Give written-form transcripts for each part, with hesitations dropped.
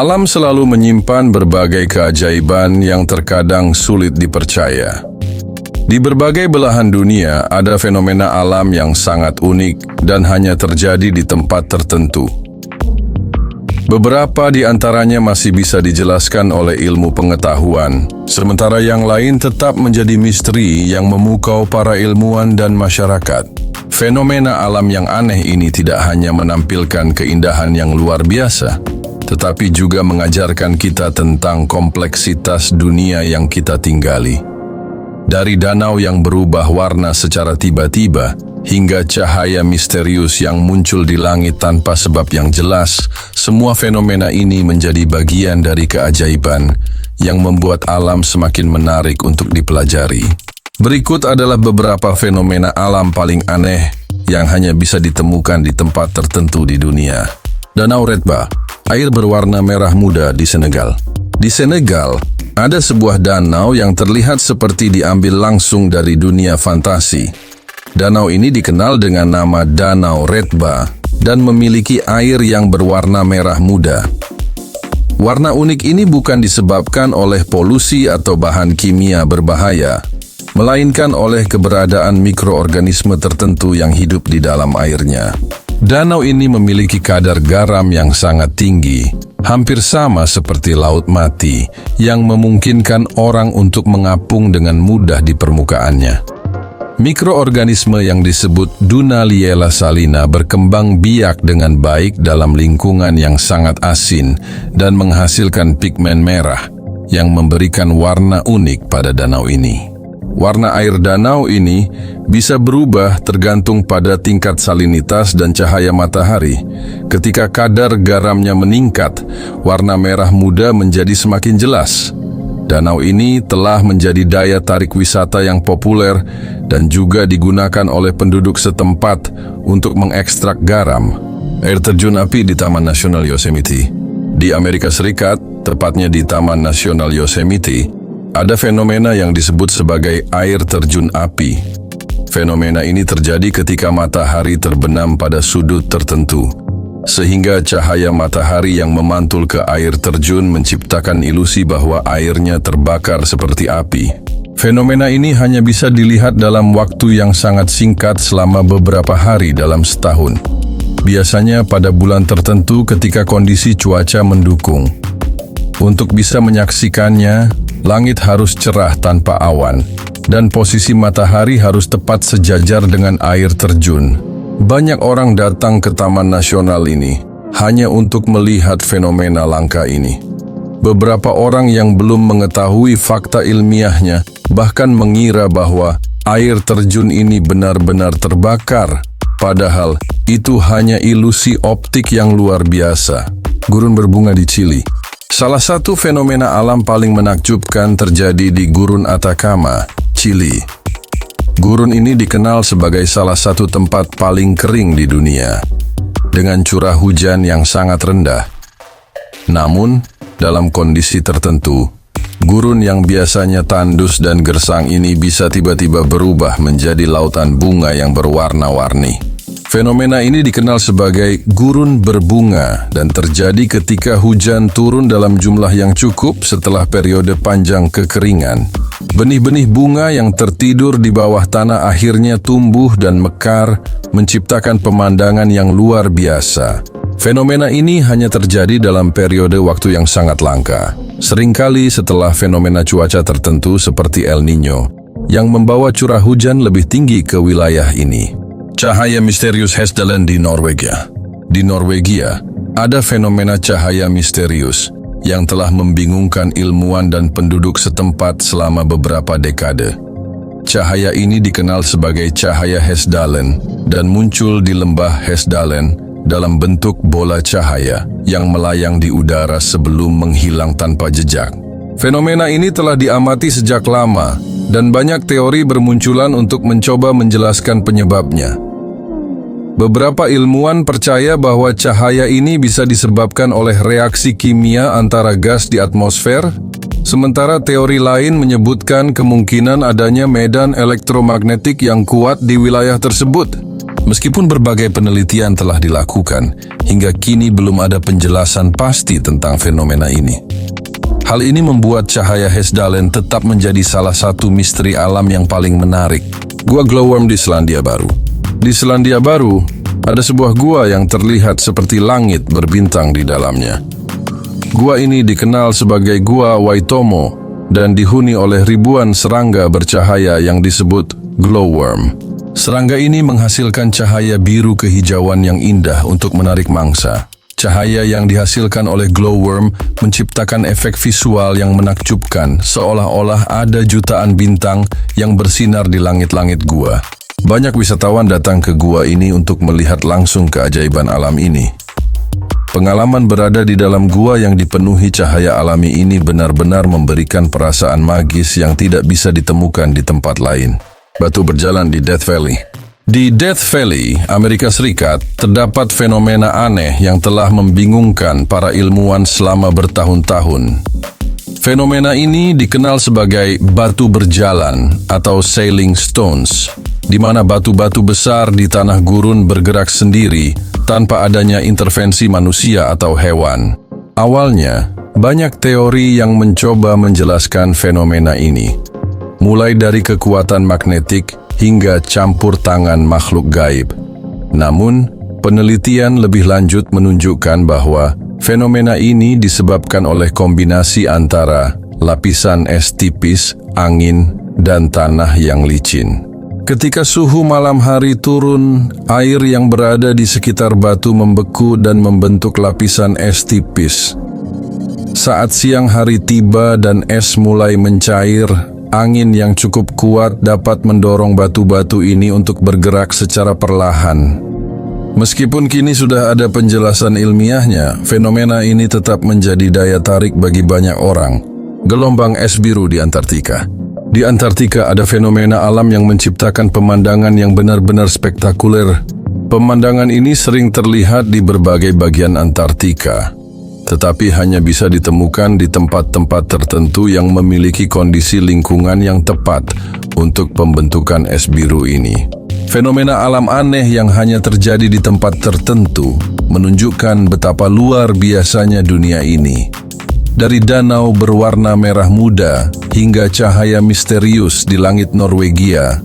Alam selalu menyimpan berbagai keajaiban yang terkadang sulit dipercaya. Di berbagai belahan dunia ada fenomena alam yang sangat unik dan hanya terjadi di tempat tertentu. Beberapa di antaranya masih bisa dijelaskan oleh ilmu pengetahuan, sementara yang lain tetap menjadi misteri yang memukau para ilmuwan dan masyarakat. Fenomena alam yang aneh ini tidak hanya menampilkan keindahan yang luar biasa, tetapi juga mengajarkan kita tentang kompleksitas dunia yang kita tinggali. Dari danau yang berubah warna secara tiba-tiba, hingga cahaya misterius yang muncul di langit tanpa sebab yang jelas, semua fenomena ini menjadi bagian dari keajaiban yang membuat alam semakin menarik untuk dipelajari. Berikut adalah beberapa fenomena alam paling aneh yang hanya bisa ditemukan di tempat tertentu di dunia. Danau Redba, air berwarna merah muda di Senegal. Di Senegal, ada sebuah danau yang terlihat seperti diambil langsung dari dunia fantasi. Danau ini dikenal dengan nama Danau Redba dan memiliki air yang berwarna merah muda. Warna unik ini bukan disebabkan oleh polusi atau bahan kimia berbahaya, melainkan oleh keberadaan mikroorganisme tertentu yang hidup di dalam airnya. Danau ini memiliki kadar garam yang sangat tinggi, hampir sama seperti laut mati, yang memungkinkan orang untuk mengapung dengan mudah di permukaannya. Mikroorganisme yang disebut Dunaliella salina berkembang biak dengan baik dalam lingkungan yang sangat asin dan menghasilkan pigmen merah yang memberikan warna unik pada danau ini. Warna air danau ini bisa berubah tergantung pada tingkat salinitas dan cahaya matahari. Ketika kadar garamnya meningkat, warna merah muda menjadi semakin jelas. Danau ini telah menjadi daya tarik wisata yang populer dan juga digunakan oleh penduduk setempat untuk mengekstrak garam. Air terjun api di Taman Nasional Yosemite. Di Amerika Serikat, tepatnya di Taman Nasional Yosemite, ada fenomena yang disebut sebagai air terjun api. Fenomena ini terjadi ketika matahari terbenam pada sudut tertentu, sehingga cahaya matahari yang memantul ke air terjun menciptakan ilusi bahwa airnya terbakar seperti api. Fenomena ini hanya bisa dilihat dalam waktu yang sangat singkat selama beberapa hari dalam setahun. Biasanya pada bulan tertentu ketika kondisi cuaca mendukung. Untuk bisa menyaksikannya, langit harus cerah tanpa awan, dan posisi matahari harus tepat sejajar dengan air terjun. Banyak orang datang ke Taman Nasional ini hanya untuk melihat fenomena langka ini. Beberapa orang yang belum mengetahui fakta ilmiahnya bahkan mengira bahwa air terjun ini benar-benar terbakar, padahal itu hanya ilusi optik yang luar biasa. Gurun berbunga di Chili. Salah satu fenomena alam paling menakjubkan terjadi di Gurun Atacama, Chili. Gurun ini dikenal sebagai salah satu tempat paling kering di dunia, dengan curah hujan yang sangat rendah. Namun, dalam kondisi tertentu, gurun yang biasanya tandus dan gersang ini bisa tiba-tiba berubah menjadi lautan bunga yang berwarna-warni. Fenomena ini dikenal sebagai gurun berbunga dan terjadi ketika hujan turun dalam jumlah yang cukup setelah periode panjang kekeringan. Benih-benih bunga yang tertidur di bawah tanah akhirnya tumbuh dan mekar, menciptakan pemandangan yang luar biasa. Fenomena ini hanya terjadi dalam periode waktu yang sangat langka, seringkali setelah fenomena cuaca tertentu seperti El Niño, yang membawa curah hujan lebih tinggi ke wilayah ini. Cahaya misterius Hesdalen di Norwegia. Di Norwegia, ada fenomena cahaya misterius yang telah membingungkan ilmuwan dan penduduk setempat selama beberapa dekade. Cahaya ini dikenal sebagai cahaya Hesdalen dan muncul di lembah Hesdalen dalam bentuk bola cahaya yang melayang di udara sebelum menghilang tanpa jejak. Fenomena ini telah diamati sejak lama dan banyak teori bermunculan untuk mencoba menjelaskan penyebabnya. Beberapa ilmuwan percaya bahwa cahaya ini bisa disebabkan oleh reaksi kimia antara gas di atmosfer, sementara teori lain menyebutkan kemungkinan adanya medan elektromagnetik yang kuat di wilayah tersebut. Meskipun berbagai penelitian telah dilakukan, hingga kini belum ada penjelasan pasti tentang fenomena ini. Hal ini membuat cahaya Hessdalen tetap menjadi salah satu misteri alam yang paling menarik. Gua Glowworm di Selandia Baru. Di Selandia Baru, ada sebuah gua yang terlihat seperti langit berbintang di dalamnya. Gua ini dikenal sebagai Gua Waitomo dan dihuni oleh ribuan serangga bercahaya yang disebut glowworm. Serangga ini menghasilkan cahaya biru kehijauan yang indah untuk menarik mangsa. Cahaya yang dihasilkan oleh glowworm menciptakan efek visual yang menakjubkan, seolah-olah ada jutaan bintang yang bersinar di langit-langit gua. Banyak wisatawan datang ke gua ini untuk melihat langsung keajaiban alam ini. Pengalaman berada di dalam gua yang dipenuhi cahaya alami ini benar-benar memberikan perasaan magis yang tidak bisa ditemukan di tempat lain. Batu berjalan di Death Valley. Di Death Valley, Amerika Serikat, terdapat fenomena aneh yang telah membingungkan para ilmuwan selama bertahun-tahun. Fenomena ini dikenal sebagai batu berjalan atau sailing stones, di mana batu-batu besar di tanah gurun bergerak sendiri tanpa adanya intervensi manusia atau hewan. Awalnya, banyak teori yang mencoba menjelaskan fenomena ini, mulai dari kekuatan magnetik hingga campur tangan makhluk gaib. Namun, penelitian lebih lanjut menunjukkan bahwa fenomena ini disebabkan oleh kombinasi antara lapisan es tipis, angin, dan tanah yang licin. Ketika suhu malam hari turun, air yang berada di sekitar batu membeku dan membentuk lapisan es tipis. Saat siang hari tiba dan es mulai mencair, angin yang cukup kuat dapat mendorong batu-batu ini untuk bergerak secara perlahan. Meskipun kini sudah ada penjelasan ilmiahnya, fenomena ini tetap menjadi daya tarik bagi banyak orang. Gelombang es biru di Antartika. Di Antartika ada fenomena alam yang menciptakan pemandangan yang benar-benar spektakuler. Pemandangan ini sering terlihat di berbagai bagian Antartika, tetapi hanya bisa ditemukan di tempat-tempat tertentu yang memiliki kondisi lingkungan yang tepat untuk pembentukan es biru ini. Fenomena alam aneh yang hanya terjadi di tempat tertentu menunjukkan betapa luar biasanya dunia ini. Dari danau berwarna merah muda hingga cahaya misterius di langit Norwegia,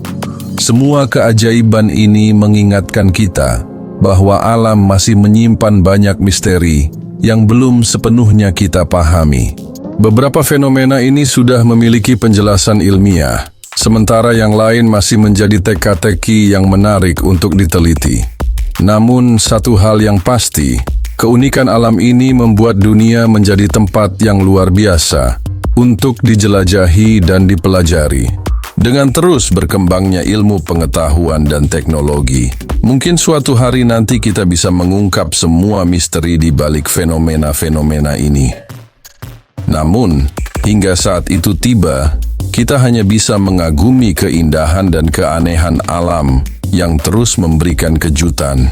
semua keajaiban ini mengingatkan kita bahwa alam masih menyimpan banyak misteri yang belum sepenuhnya kita pahami. Beberapa fenomena ini sudah memiliki penjelasan ilmiah, sementara yang lain masih menjadi teka-teki yang menarik untuk diteliti. Namun, satu hal yang pasti, keunikan alam ini membuat dunia menjadi tempat yang luar biasa untuk dijelajahi dan dipelajari. Dengan terus berkembangnya ilmu pengetahuan dan teknologi, mungkin suatu hari nanti kita bisa mengungkap semua misteri di balik fenomena-fenomena ini. Namun, hingga saat itu tiba, kita hanya bisa mengagumi keindahan dan keanehan alam yang terus memberikan kejutan.